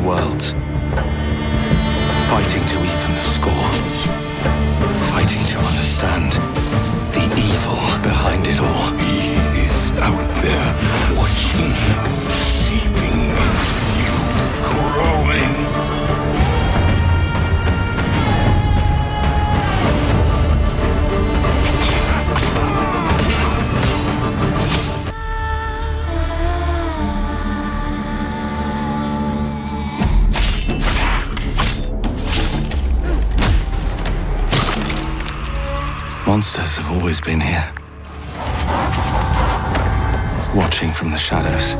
worlds, fighting to even the score, fighting to understand the evil behind it all. He is out there, watching, seeping into you, growing. Monsters have always been here, watching from the shadows.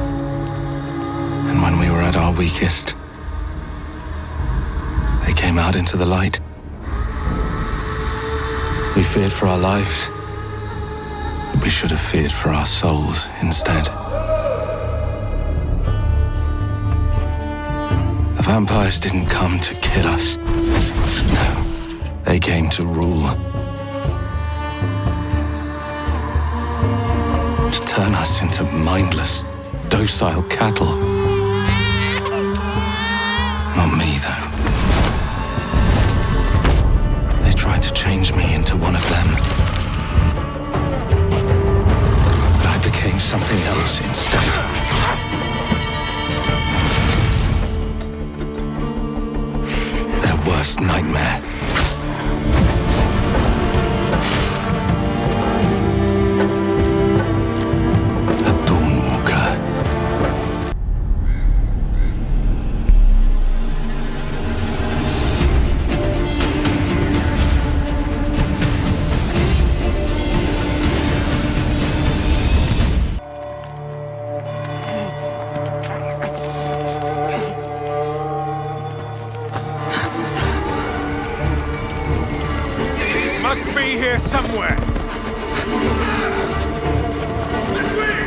And when we were at our weakest, they came out into the light. We feared for our lives, but we should have feared for our souls instead. The vampires didn't come to kill us. No, they came to rule. To turn us into mindless, docile cattle. Not me, though. They tried to change me into one of them. But I became something else instead. Their worst nightmare. Must be here somewhere. This way!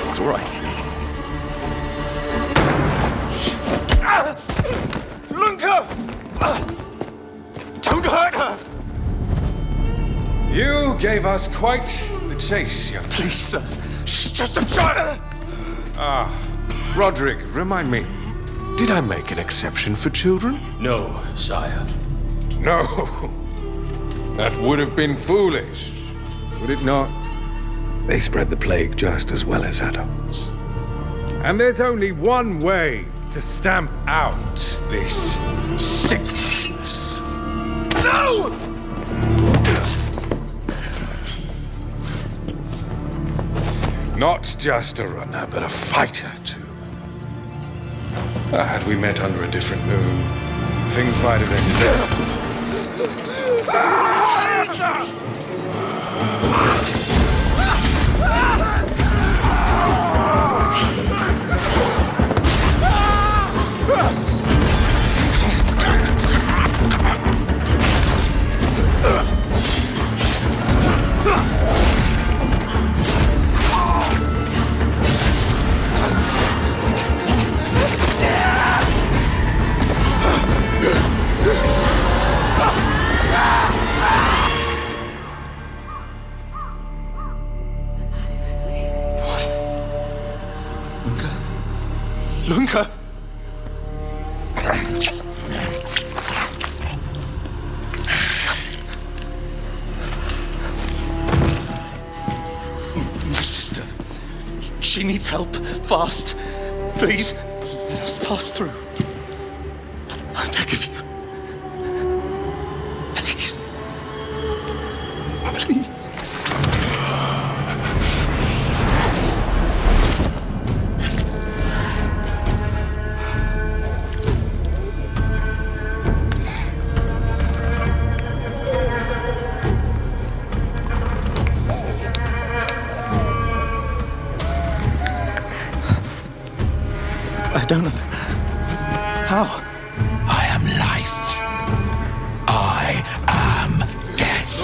It's all right. Lunka! Don't hurt her! You gave us quite the chase, young man. Please, sir. She's just a child. Roderick, remind me, did I make an exception for children? No, sire. No. That would have been foolish, would it not? They spread the plague just as well as adults. And there's only one way to stamp out this sickness. No! Not just a runner, but a fighter, too. Had we met under a different moon, things might have ended Lunka? My sister. She needs help. Fast. Please, let us pass through. I beg of you. Please. Please. I don't know. How? I am life. I am death.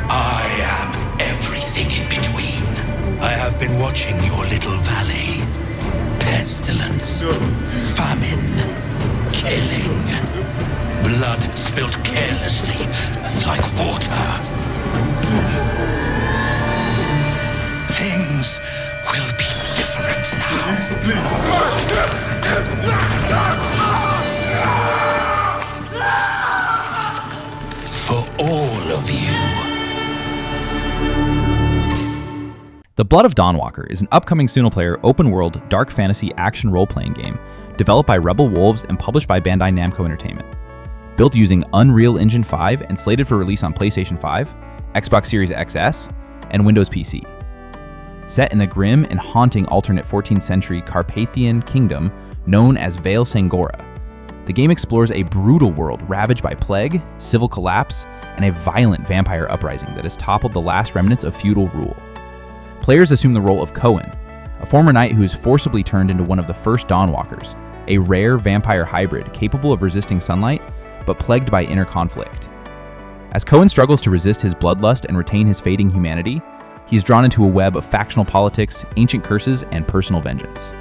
I am everything in between. I have been watching your little valley. pestilence, famine, killing, blood spilled carelessly like water. Things will be different now. For all of you. The Blood of Dawnwalker is an upcoming single-player, open-world, dark fantasy action role-playing game developed by Rebel Wolves and published by Bandai Namco Entertainment. Built using Unreal Engine 5 and slated for release on PlayStation 5, Xbox Series XS, and Windows PC. Set in the grim and haunting alternate 14th century Carpathian kingdom known as Vale Sangora, the game explores a brutal world ravaged by plague, civil collapse, and a violent vampire uprising that has toppled the last remnants of feudal rule. Players assume the role of Coen, a former knight who is forcibly turned into one of the first Dawnwalkers, a rare vampire hybrid capable of resisting sunlight, but plagued by inner conflict. As Coen struggles to resist his bloodlust and retain his fading humanity, he's drawn into a web of factional politics, ancient curses, and personal vengeance.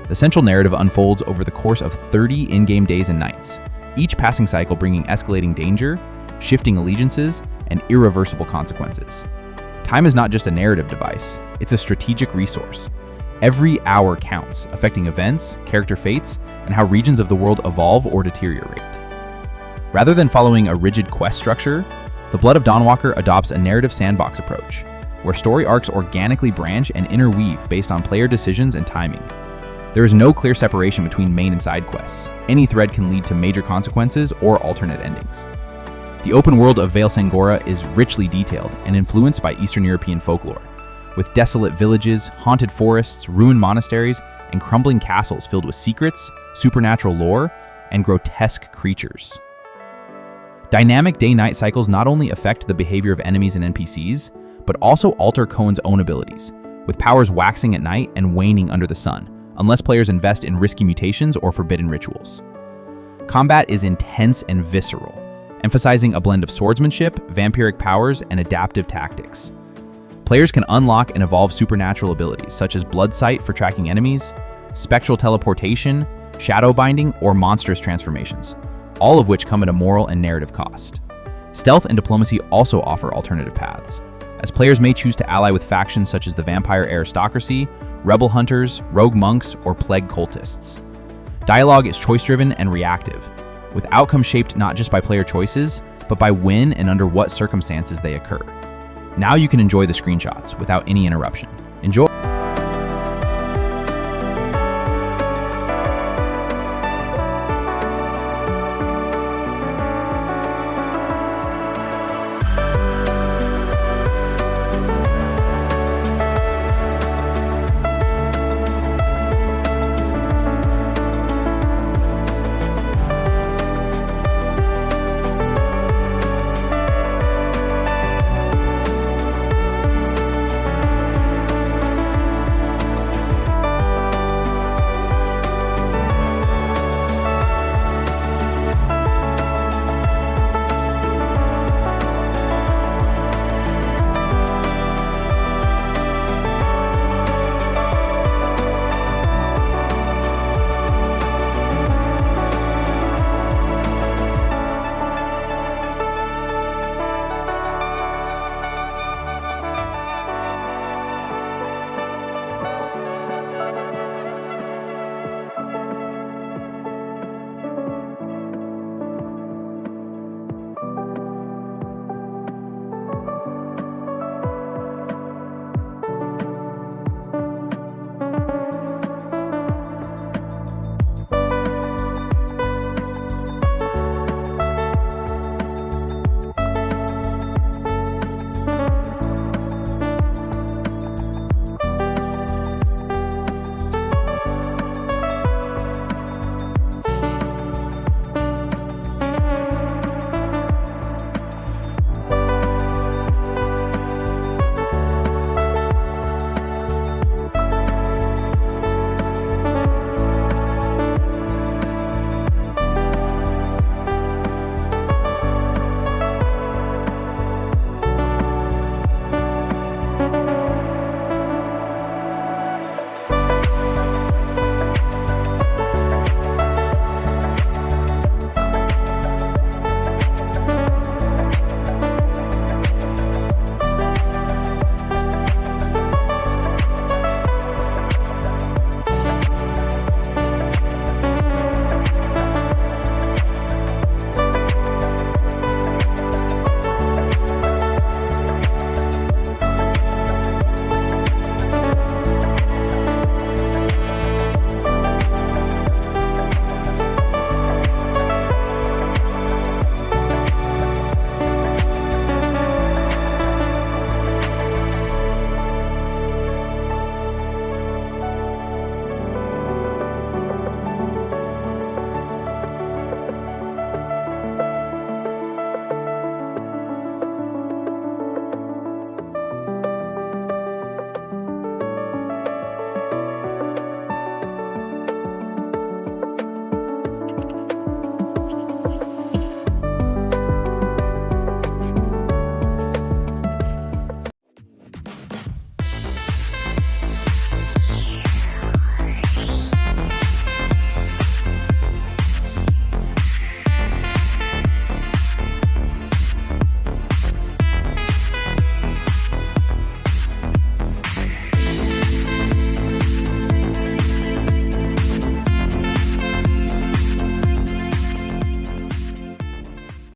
The central narrative unfolds over the course of 30 in-game days and nights, each passing cycle bringing escalating danger, shifting allegiances, and irreversible consequences. Time is not just a narrative device, it's a strategic resource. Every hour counts, affecting events, character fates, and how regions of the world evolve or deteriorate. Rather than following a rigid quest structure, The Blood of Dawnwalker adopts a narrative sandbox approach, where story arcs organically branch and interweave based on player decisions and timing. There is no clear separation between main and side quests. Any thread can lead to major consequences or alternate endings. The open world of Vale Sangora is richly detailed and influenced by Eastern European folklore, with desolate villages, haunted forests, ruined monasteries, and crumbling castles filled with secrets, supernatural lore, and grotesque creatures. Dynamic day-night cycles not only affect the behavior of enemies and NPCs, but also alter Coen's own abilities, with powers waxing at night and waning under the sun, unless players invest in risky mutations or forbidden rituals. Combat is intense and visceral, emphasizing a blend of swordsmanship, vampiric powers, and adaptive tactics. Players can unlock and evolve supernatural abilities such as blood sight for tracking enemies, spectral teleportation, shadow binding, or monstrous transformations, all of which come at a moral and narrative cost. Stealth and diplomacy also offer alternative paths, as players may choose to ally with factions such as the vampire aristocracy, rebel hunters, rogue monks, or plague cultists. Dialogue is choice-driven and reactive, with outcomes shaped not just by player choices, but by when and under what circumstances they occur. Now you can enjoy the screenshots without any interruption. Enjoy!